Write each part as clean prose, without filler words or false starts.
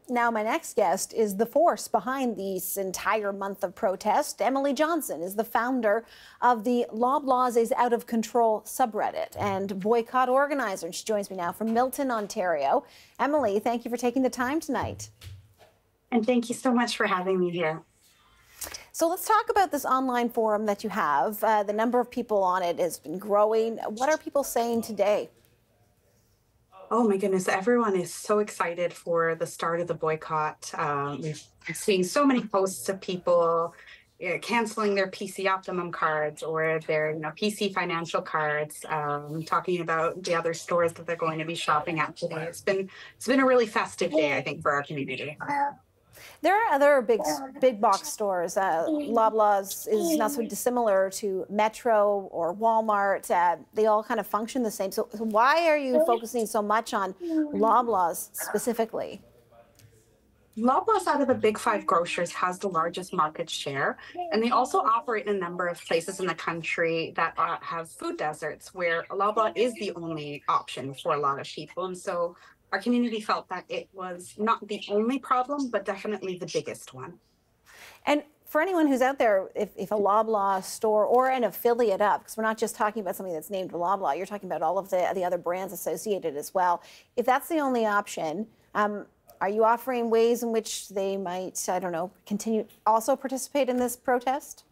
Now, my next guest is the force behind this entire month of protest. Emily Johnson is the founder of the Loblaws is Out of Control subreddit and boycott organizer. She joins me now from Milton, Ontario. Emily, thank you for taking the time tonight. And thank you so much for having me here. So let's talk about this online forum that you have. The number of people on it has been growing. What are people saying today? Oh my goodness, everyone is so excited for the start of the boycott. We've seen so many posts of people canceling their PC Optimum cards or their PC financial cards, talking about the other stores that they're going to be shopping at today. It's been a really festive day, I think, for our community. There are other big box stores. Loblaws is not so dissimilar to Metro or Walmart. They all kind of function the same. So why are you focusing so much on Loblaws specifically? Loblaws, out of the big five grocers, has the largest market share, and they also operate in a number of places in the country that have food deserts, where Loblaw is the only option for a lot of people. And so our community felt that it was not the only problem, but definitely the biggest one. And for anyone who's out there, if a Loblaw store or an affiliate up, because we're not just talking about something that's named Loblaw, you're talking about all of the other brands associated as well. If that's the only option, are you offering ways in which they might, I don't know, also participate in this protest?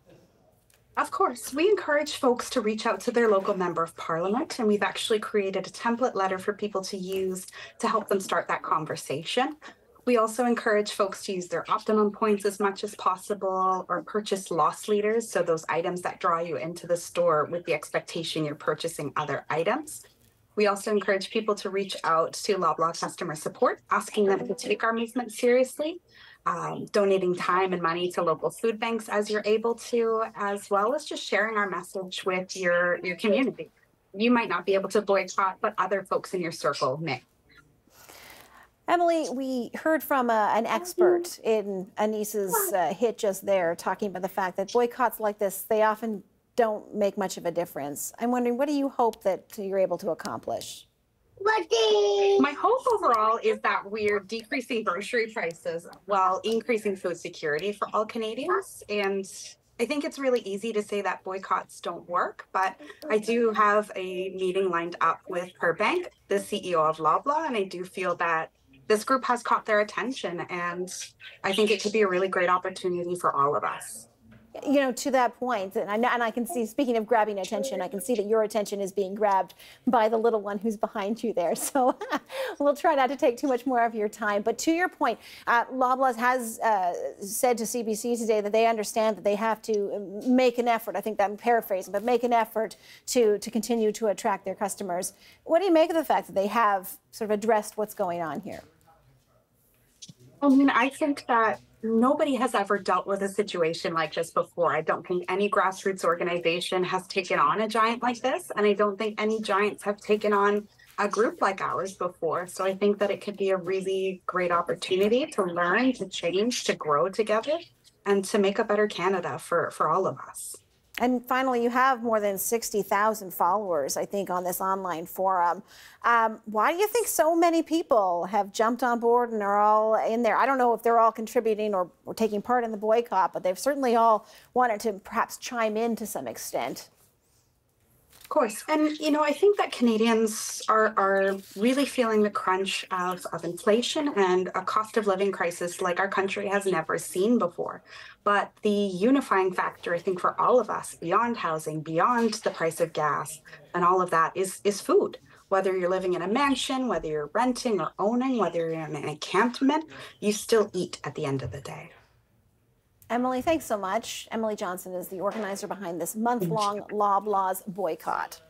Of course, we encourage folks to reach out to their local member of parliament, and we've actually created a template letter for people to use to help them start that conversation. We also encourage folks to use their optimum points as much as possible, or purchase loss leaders, so those items that draw you into the store with the expectation you're purchasing other items. We also encourage people to reach out to Loblaw customer support, asking them to take our movement seriously. Donating time and money to local food banks as you're able to, as well as just sharing our message with your community. You might not be able to boycott, but other folks in your circle may. Emily, we heard from an expert in Anissa's hit just there, talking about the fact that boycotts like this, they often don't make much of a difference. I'm wondering, what do you hope that you're able to accomplish? My hope overall is that we're decreasing grocery prices while increasing food security for all Canadians. And I think it's really easy to say that boycotts don't work, but I do have a meeting lined up with Per Bank, the CEO of Loblaw, and I do feel that this group has caught their attention, and I think it could be a really great opportunity for all of us. You know, to that point, and I can see, speaking of grabbing attention, I can see that your attention is being grabbed by the little one who's behind you there. So we'll try not to take too much more of your time. But to your point, Loblaws has said to CBC today that they understand that they have to make an effort. I think I'm paraphrasing, but make an effort to continue to attract their customers. What do you make of the fact that they have sort of addressed what's going on here? I mean, I think that nobody has ever dealt with a situation like this before. I don't think any grassroots organization has taken on a giant like this, and I don't think any giants have taken on a group like ours before. So I think that it could be a really great opportunity to learn, to change, to grow together, and to make a better Canada for all of us. And finally, you have more than 60,000 followers, I think, on this online forum. Why do you think so many people have jumped on board and are all in there? I don't know if they're all contributing or taking part in the boycott, but they've certainly all wanted to perhaps chime in to some extent. Of course. And, I think that Canadians are really feeling the crunch of inflation and a cost of living crisis like our country has never seen before. But the unifying factor, I think, for all of us, beyond housing, beyond the price of gas and all of that, is food. Whether you're living in a mansion, whether you're renting or owning, whether you're in an encampment, you still eat at the end of the day. Emily, thanks so much. Emily Johnson is the organizer behind this month-long Loblaws boycott.